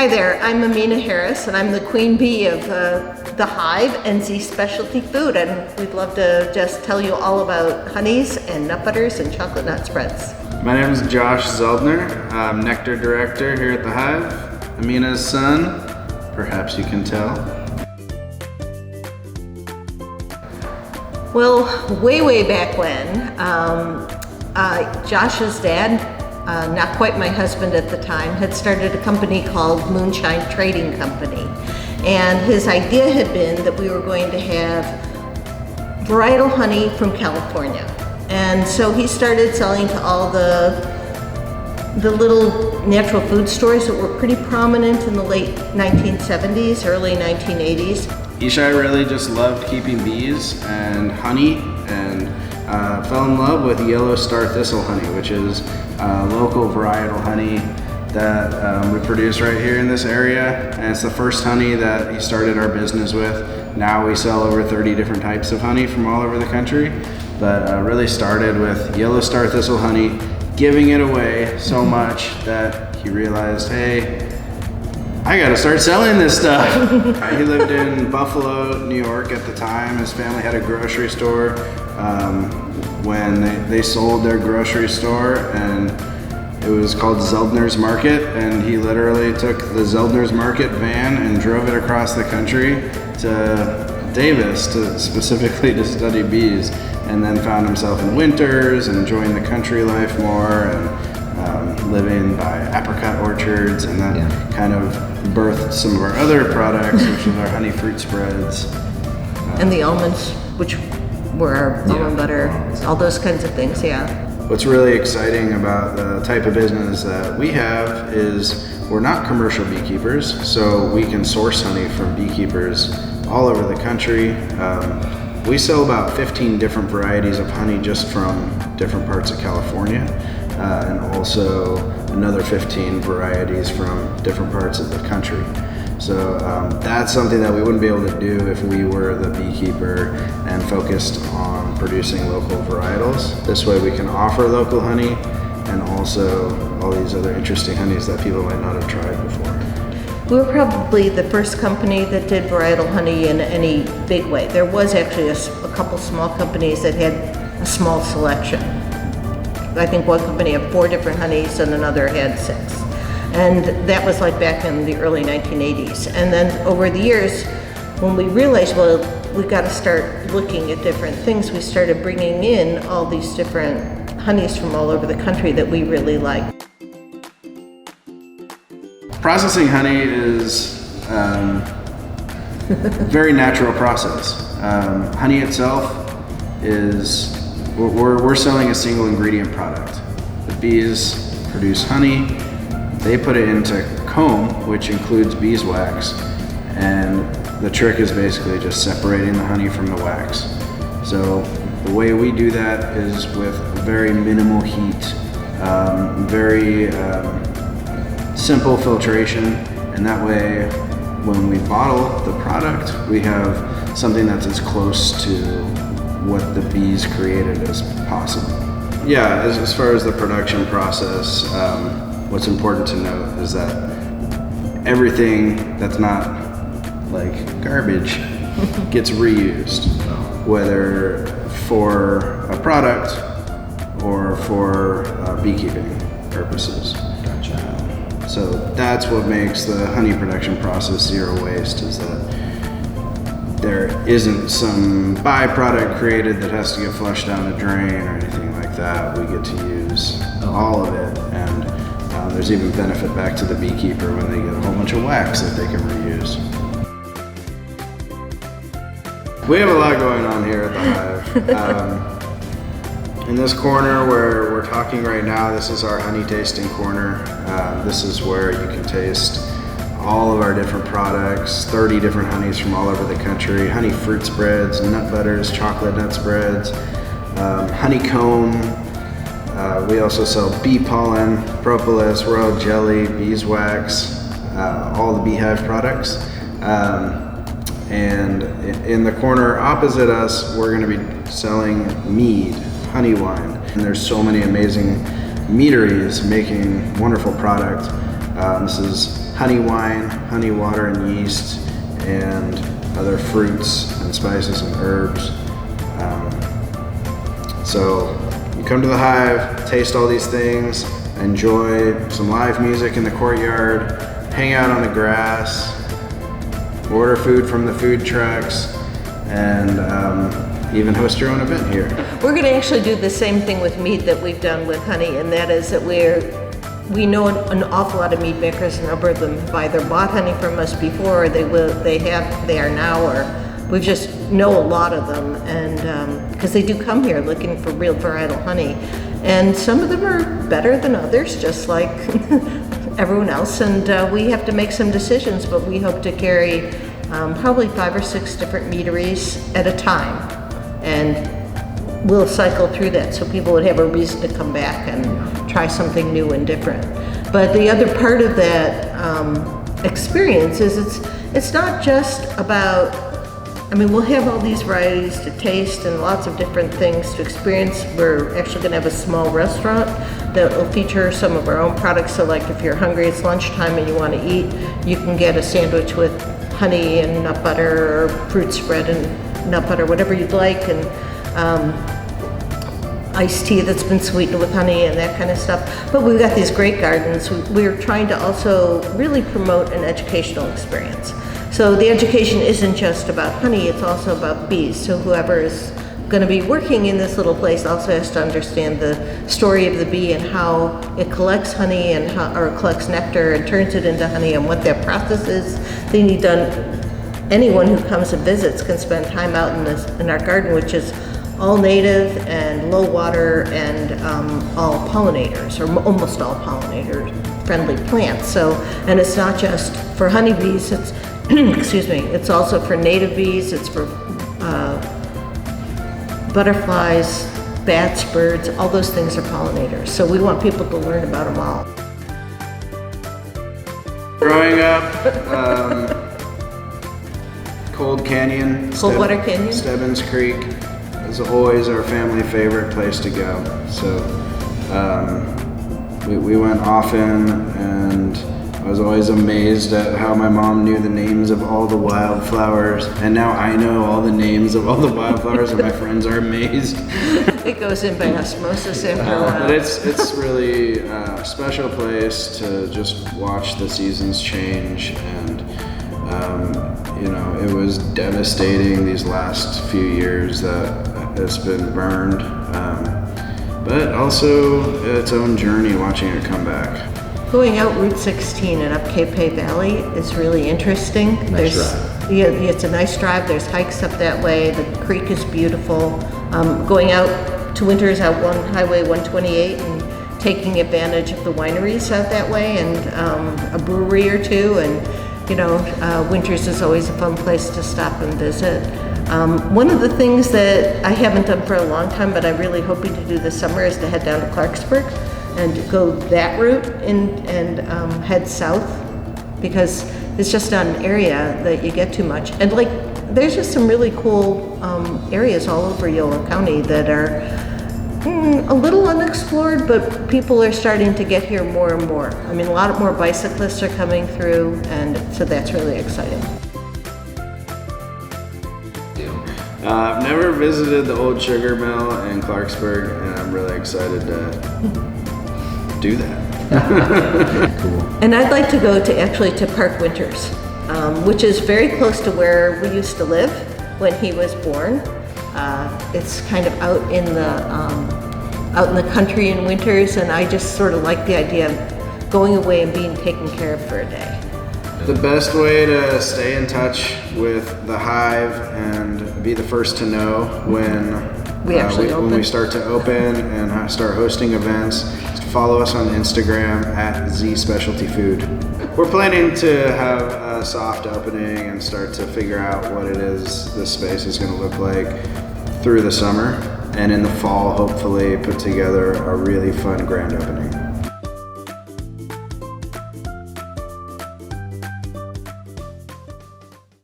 Hi there, I'm Amina Harris, and I'm the queen bee of the Hive and Z Specialty Food, and we'd love to just tell you all about honeys and nut butters and chocolate nut spreads. My name is Josh Zeldner. I'm Nectar Director here at the Hive. Amina's son, perhaps you can tell. Well, way back when, Josh's dad, not quite my husband at the time, had started a company called Moonshine Trading Company. And his idea had been that we were going to have varietal honey from California. And so he started selling to all the little natural food stores that were pretty prominent in the late 1970s, early 1980s. Ishai really just loved keeping bees and honey, and fell in love with Yolo star thistle honey, which is local varietal honey that we produce right here in this area. And it's the first honey that he started our business with. Now we sell over 30 different types of honey from all over the country, but really started with Yolo star thistle honey, giving it away so much that he realized, hey, I gotta start selling this stuff. He lived in Buffalo, New York at the time. His family had a grocery store. When they sold their grocery store, and it was called Zeldner's Market, and he literally took the Zeldner's Market van and drove it across the country to Davis, specifically to study bees, and then found himself in Winters and enjoying the country life more, and living by apricot orchards, and that kind of birthed some of our other products, which is our honey fruit spreads. And the almonds, which were our almond butter, all those kinds of things, What's really exciting about the type of business that we have is we're not commercial beekeepers, so we can source honey from beekeepers all over the country. We sell about 15 different varieties of honey just from different parts of California, and also another 15 varieties from different parts of the country. So that's something that we wouldn't be able to do if we were the beekeeper and focused on producing local varietals. This way we can offer local honey and also all these other interesting honeys that people might not have tried before. We were probably the first company that did varietal honey in any big way. There was actually a couple small companies that had a small selection. I think one company had 4 different honeys and another had 6. And that was like back in the early 1980s. And then over the years, when we realized, well, we got to start looking at different things, we started bringing in all these different honeys from all over the country that we really like. Processing honey is a very natural process. Honey itself is, we're selling a single ingredient product. The bees produce honey, they put it into comb, which includes beeswax, and the trick is basically just separating the honey from the wax. So the way we do that is with very minimal heat, very simple filtration, and that way when we bottle the product, we have something that's as close to what the bees created as possible. Yeah, as far as the production process, what's important to note is that everything that's not like garbage gets reused, whether for a product or for beekeeping purposes. Gotcha. So that's what makes the honey production process zero waste, is that there isn't some byproduct created that has to get flushed down the drain or anything like that. We get to use all of it, and there's even benefit back to the beekeeper when they get a whole bunch of wax that they can reuse. We have a lot going on here at the Hive. In this corner where we're talking right now, this is our honey tasting corner. This is where you can taste all of our different products, 30 different honeys from all over the country, honey fruit spreads, nut butters, chocolate nut spreads, honeycomb. We also sell bee pollen, propolis, royal jelly, beeswax, all the beehive products. And in the corner opposite us, we're going to be selling mead, honey wine. And there's so many amazing meaderies making wonderful product. This is honey wine, honey water and yeast, and other fruits and spices and herbs. So you come to the Hive, taste all these things, enjoy some live music in the courtyard, hang out on the grass, order food from the food trucks, and even host your own event here. We're going to actually do the same thing with mead that we've done with honey, and that is that we know an awful lot of mead makers. A number of them have either bought honey from us before, or they are now, or we just know a lot of them, and because they do come here looking for real varietal honey, and some of them are better than others, just like everyone else, and we have to make some decisions, but we hope to carry probably 5 or 6 different meaderies at a time, and we'll cycle through that so people would have a reason to come back and try something new and different. But the other part of that experience is it's not just about, I mean, we'll have all these varieties to taste and lots of different things to experience. We're actually going to have a small restaurant that will feature some of our own products. So like if you're hungry, it's lunchtime and you want to eat, you can get a sandwich with honey and nut butter, or fruit spread and nut butter, whatever you'd like, and iced tea that's been sweetened with honey and that kind of stuff. But we've got these great gardens. We're trying to also really promote an educational experience. So the education isn't just about honey, it's also about bees. So whoever is going to be working in this little place also has to understand the story of the bee and how it collects honey and or collects nectar and turns it into honey, and what that process is. They need done. Anyone who comes and visits can spend time out in our garden, which is all native and low water and all pollinators, or almost all pollinator friendly plants. So, and it's not just for honeybees, it's excuse me, it's also for native bees, it's for butterflies, bats, birds, all those things are pollinators. So we want people to learn about them all. Growing up, Coldwater Canyon, Stebbins Creek is always our family favorite place to go. So we went often, and I was always amazed at how my mom knew the names of all the wildflowers, and now I know all the names of all the wildflowers, and my friends are amazed. It goes in by osmosis after a while. But it's really a special place to just watch the seasons change, and you know, it was devastating these last few years that it's been burned, but also its own journey watching it come back. Going out Route 16 and up Capay Valley is really interesting. Nice drive. Yeah, it's a nice drive. There's hikes up that way. The creek is beautiful. Going out to Winters out Highway 128 and taking advantage of the wineries out that way, and a brewery or two. And you know, Winters is always a fun place to stop and visit. One of the things that I haven't done for a long time, but I'm really hoping to do this summer, is to head down to Clarksburg and go that route and head south, because it's just not an area that you get too much. And like, there's just some really cool areas all over Yolo County that are a little unexplored, but people are starting to get here more and more. I mean, a lot more bicyclists are coming through, and so that's really exciting. I've never visited the old sugar mill in Clarksburg, and I'm really excited to do that. Cool. And I'd like to go to Park Winters, which is very close to where we used to live when he was born. It's kind of out in the country in Winters, and I just sort of like the idea of going away and being taken care of for a day. The best way to stay in touch with the Hive and be the first to know when we start to open and start hosting events is to follow us on Instagram at @ZSpecialtyFood. We're planning to have a soft opening and start to figure out what it is this space is going to look like through the summer, and in the fall hopefully put together a really fun grand opening.